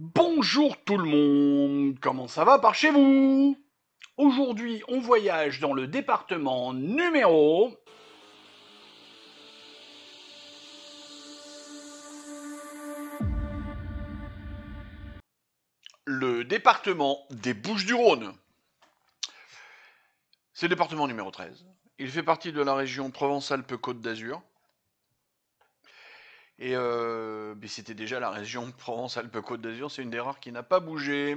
Bonjour tout le monde, comment ça va par chez vous? Aujourd'hui, on voyage dans le département numéro... Le département des Bouches-du-Rhône. C'est le département numéro 13. Il fait partie de la région Provence-Alpes-Côte d'Azur. Et c'était déjà la région Provence-Alpes-Côte d'Azur, c'est une des rares qui n'a pas bougé.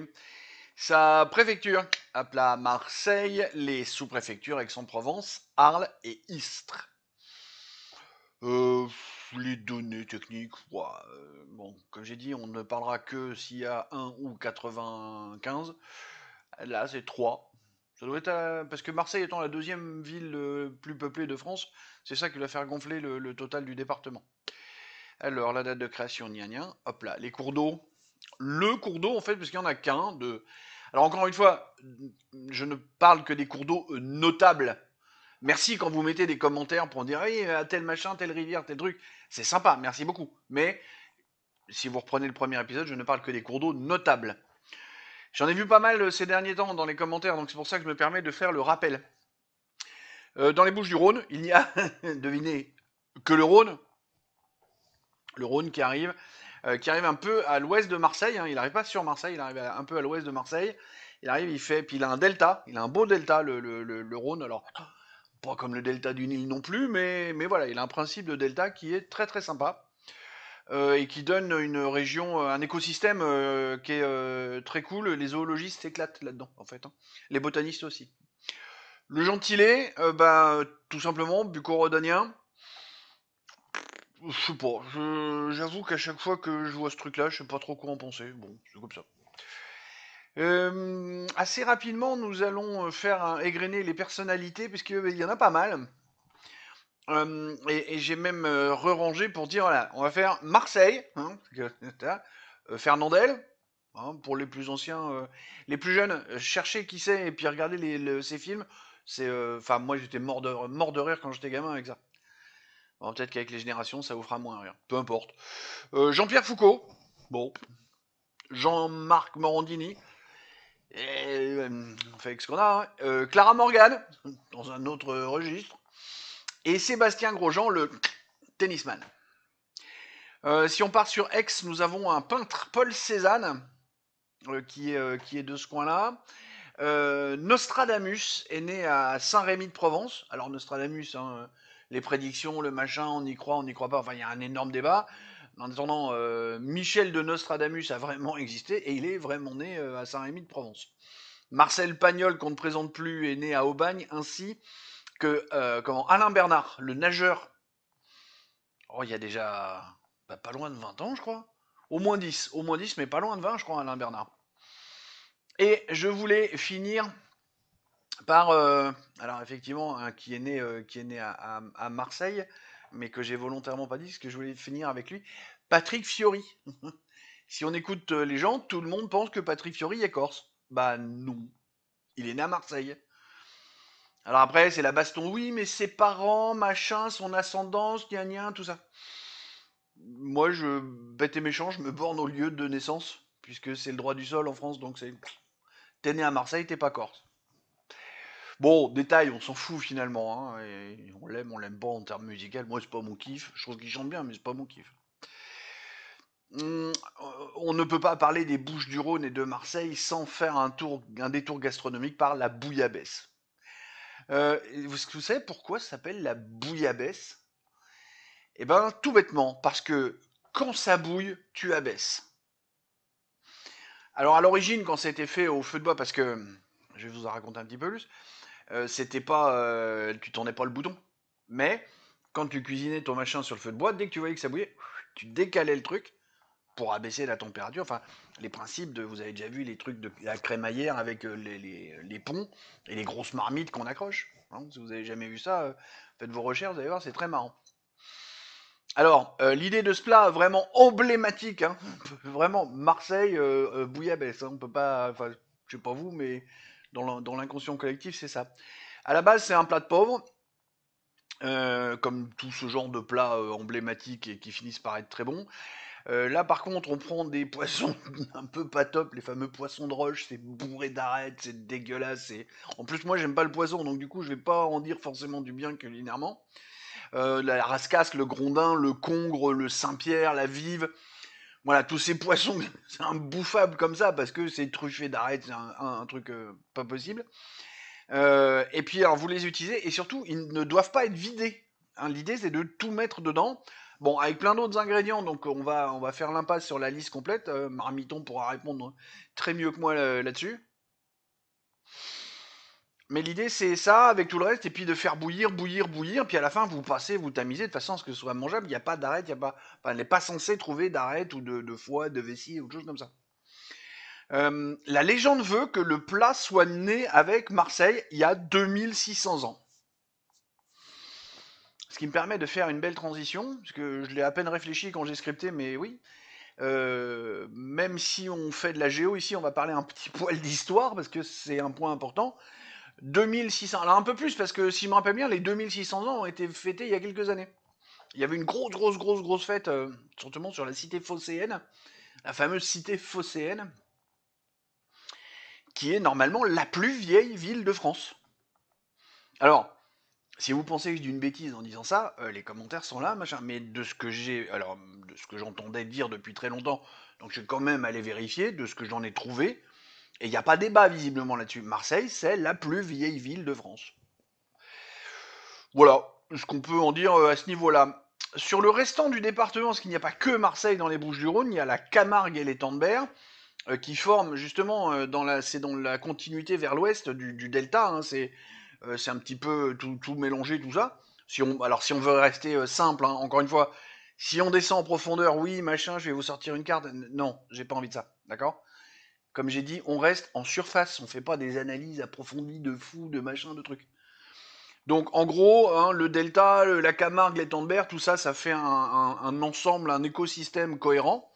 Sa préfecture appela Marseille, les sous-préfectures Aix-en-Provence, Arles et Istres. Euh, les données techniques, bon, comme j'ai dit, on ne parlera que s'il y a 1 ou 95. Là, c'est 3. Ça doit être parce que Marseille étant la deuxième ville plus peuplée de France, c'est ça qui va faire gonfler le total du département. Alors, la date de création, gna. Hop là, les cours d'eau. Le cours d'eau, en fait, parce qu'il n'y en a qu'un. Alors, encore une fois, je ne parle que des cours d'eau notables. Merci quand vous mettez des commentaires pour dire oui, tel machin, telle rivière, tel truc. C'est sympa, merci beaucoup. Mais si vous reprenez le premier épisode, je ne parle que des cours d'eau notables. J'en ai vu pas mal ces derniers temps dans les commentaires, donc c'est pour ça que je me permets de faire le rappel. Dans les Bouches-du-Rhône, il n'y a, devinez, que le Rhône qui arrive un peu à l'ouest de Marseille. Hein. Il n'arrive pas sur Marseille, il arrive un peu à l'ouest de Marseille. Il arrive, puis il a un delta, il a un beau delta, le Rhône. Alors, pas comme le delta du Nil non plus, mais voilà, il a un principe de delta qui est très très sympa. Et qui donne une région, un écosystème qui est très cool. Les zoologistes s'éclatent là-dedans, en fait. Hein. Les botanistes aussi. Le gentilé, tout simplement, bucco-rhodanien. Je sais pas, j'avoue qu'à chaque fois que je vois ce truc-là, je sais pas trop quoi en penser. Bon, c'est comme ça. Assez rapidement, nous allons faire égrener les personnalités, puisqu'il y en a pas mal. Et j'ai même re-rangé pour dire, voilà, on va faire Marseille, hein, Fernandel, hein, pour les plus anciens, les plus jeunes, cherchez qui c'est et puis regardez ces films. Enfin, moi j'étais mort de rire quand j'étais gamin avec ça. Bon, peut-être qu'avec les générations, ça vous fera moins rire. Peu importe. Jean-Pierre Foucault, bon, Jean-Marc Morandini, on fait avec ce qu'on a. Hein. Clara Morgan, dans un autre registre, et Sébastien Grosjean, le tennisman. Si on part sur Aix, nous avons un peintre, Paul Cézanne, qui est de ce coin-là. Nostradamus est né à Saint-Rémy de Provence. Alors Nostradamus, hein, les prédictions, le machin, on y croit, on n'y croit pas. Enfin, il y a un énorme débat. En attendant, Michel de Nostradamus a vraiment existé et il est vraiment né à Saint-Rémy de Provence. Marcel Pagnol, qu'on ne présente plus, est né à Aubagne, ainsi que Alain Bernard, le nageur. Oh, il y a déjà pas loin de 20 ans, je crois. Au moins 10, mais pas loin de 20, je crois, Alain Bernard. Et je voulais finir par, alors effectivement, qui est né à Marseille, mais que j'ai volontairement pas dit, parce que je voulais finir avec lui, Patrick Fiori. Si on écoute les gens, tout le monde pense que Patrick Fiori est corse. Bah non, il est né à Marseille. Alors après, c'est la baston, oui, mais ses parents, machin, son ascendance, gna tout ça. Moi, bête et méchant, je me borne au lieu de naissance, puisque c'est le droit du sol en France, donc c'est... T'es né à Marseille, t'es pas corse. Bon, détail, on s'en fout finalement, hein, et on l'aime pas en termes musicaux. Moi, c'est pas mon kiff. Je trouve qu'il chante bien, mais c'est pas mon kiff. Hum, on ne peut pas parler des Bouches-du-Rhône et de Marseille sans faire un détour gastronomique par la bouillabaisse. Vous savez pourquoi ça s'appelle la bouillabaisse? Eh ben, tout bêtement, parce que quand ça bouille, tu abaisses. Alors, à l'origine, quand ça a été fait au feu de bois, parce que je vais vous en raconter un petit peu plus, c'était pas, tu tournais pas le bouton. Mais quand tu cuisinais ton machin sur le feu de bois, dès que tu voyais que ça bouillait, tu décalais le truc pour abaisser la température. Enfin, les principes de, vous avez déjà vu les trucs de la crémaillère avec les ponts et les grosses marmites qu'on accroche. Hein, si vous avez jamais vu ça, faites vos recherches, vous allez voir, c'est très marrant. Alors, l'idée de ce plat vraiment emblématique, hein, vraiment Marseille, bouillabaisse. Hein, on peut pas, enfin, je sais pas vous, mais dans l'inconscient collectif, c'est ça. À la base, c'est un plat de pauvre, comme tout ce genre de plats emblématiques et qui finissent par être très bons. Là, par contre, on prend des poissons un peu pas top, les fameux poissons de roche, c'est bourré d'arêtes, c'est dégueulasse. En plus, moi, j'aime pas le poisson, donc du coup, je vais pas en dire forcément du bien culinairement. La rascasse, le grondin, le congre, le Saint-Pierre, la vive, voilà, tous ces poissons, c'est imbouffable comme ça, parce que c'est truffé d'arêtes, c'est un truc pas possible. Et puis, alors, vous les utilisez, et surtout, ils ne doivent pas être vidés. Hein, l'idée, c'est de tout mettre dedans. Bon, avec plein d'autres ingrédients, donc on va faire l'impasse sur la liste complète. Marmiton pourra répondre très mieux que moi là-dessus. Mais l'idée, c'est ça, avec tout le reste, et puis de faire bouillir, bouillir, bouillir, puis à la fin, vous passez, vous tamisez de façon à ce que ce soit mangeable. Il n'y a pas d'arête, il y a pas... Enfin, elle n'est pas censée trouver d'arête ou de foie, de vessie, ou autre chose comme ça. La légende veut que le plat soit né avec Marseille il y a 2600 ans. Ce qui me permet de faire une belle transition, parce que je l'ai à peine réfléchi quand j'ai scripté, mais oui. Même si on fait de la géo ici, on va parler un petit poil d'histoire, parce que c'est un point important. 2600, alors un peu plus, parce que si je me rappelle bien, les 2600 ans ont été fêtés il y a quelques années. Il y avait une grosse fête, surtout sur la cité phocéenne, la fameuse cité phocéenne, qui est normalement la plus vieille ville de France. Alors, si vous pensez que je dis une bêtise en disant ça, les commentaires sont là, machin. Mais de ce que de ce que j'entendais dire depuis très longtemps, donc je vais quand même aller vérifier de ce que j'en ai trouvé. Et il n'y a pas débat visiblement là-dessus. Marseille, c'est la plus vieille ville de France. Voilà ce qu'on peut en dire à ce niveau-là. Sur le restant du département, parce qu'il n'y a pas que Marseille dans les Bouches-du-Rhône, il y a la Camargue et l'étang de Berre, qui forment justement c'est dans la continuité vers l'ouest du delta. Hein, c'est un petit peu tout mélangé, tout ça. Alors si on veut rester simple, hein, encore une fois, si on descend en profondeur, oui, machin, je vais vous sortir une carte. Non, j'ai pas envie de ça, d'accord? Comme j'ai dit, on reste en surface, on fait pas des analyses approfondies de fou, de machin, de trucs. Donc en gros, hein, le delta, la Camargue, l'étang de Berre, tout ça, ça fait un ensemble, un écosystème cohérent.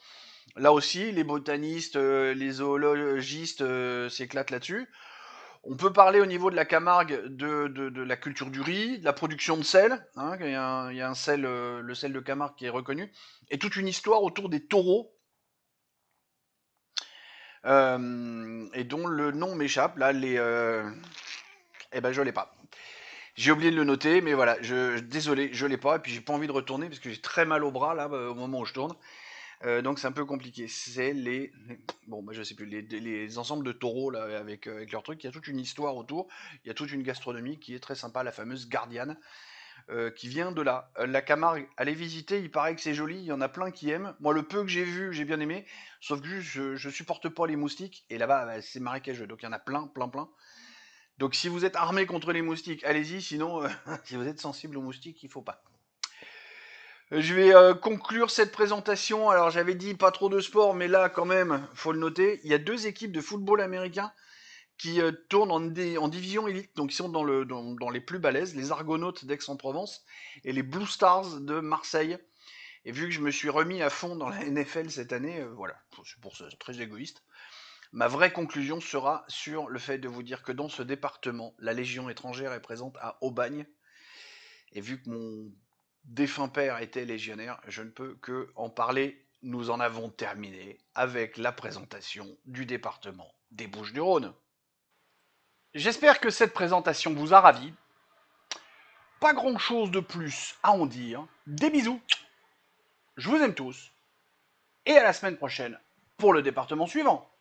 Là aussi, les botanistes, les zoologistes s'éclatent là-dessus. On peut parler au niveau de la Camargue de la culture du riz, de la production de sel. Hein, il y a un sel, le sel de Camargue qui est reconnu. Et toute une histoire autour des taureaux, et dont le nom m'échappe. Là, eh ben, je l'ai pas. J'ai oublié de le noter, mais voilà, désolé, je l'ai pas. Et puis j'ai pas envie de retourner parce que j'ai très mal au bras là au moment où je tourne. Donc c'est un peu compliqué. C'est bon, bah, je sais plus, les ensembles de taureaux là, avec leur truc. Il y a toute une histoire autour. Il y a toute une gastronomie qui est très sympa, la fameuse Gardiane, qui vient de là. La Camargue, allez visiter, il paraît que c'est joli. Il y en a plein qui aiment. Moi, le peu que j'ai vu, j'ai bien aimé. Sauf que je supporte pas les moustiques. Et là-bas, bah, c'est marécageux. Donc il y en a plein, plein, plein. Donc si vous êtes armé contre les moustiques, allez-y. Sinon, si vous êtes sensible aux moustiques, il faut pas. Je vais conclure cette présentation. Alors j'avais dit pas trop de sport, mais là quand même, faut le noter. Il y a deux équipes de football américain qui tournent en division élite, donc ils sont dans les plus balèzes, les Argonautes d'Aix-en-Provence et les Blue Stars de Marseille. Et vu que je me suis remis à fond dans la NFL cette année, voilà, c'est pour ça, c'est très égoïste. Ma vraie conclusion sera sur le fait de vous dire que dans ce département, la Légion étrangère est présente à Aubagne. Et vu que mon défunt père était légionnaire, je ne peux que en parler. Nous en avons terminé avec la présentation du département des Bouches-du-Rhône. J'espère que cette présentation vous a ravi. Pas grand chose de plus à en dire. Des bisous. Je vous aime tous. Et à la semaine prochaine pour le département suivant.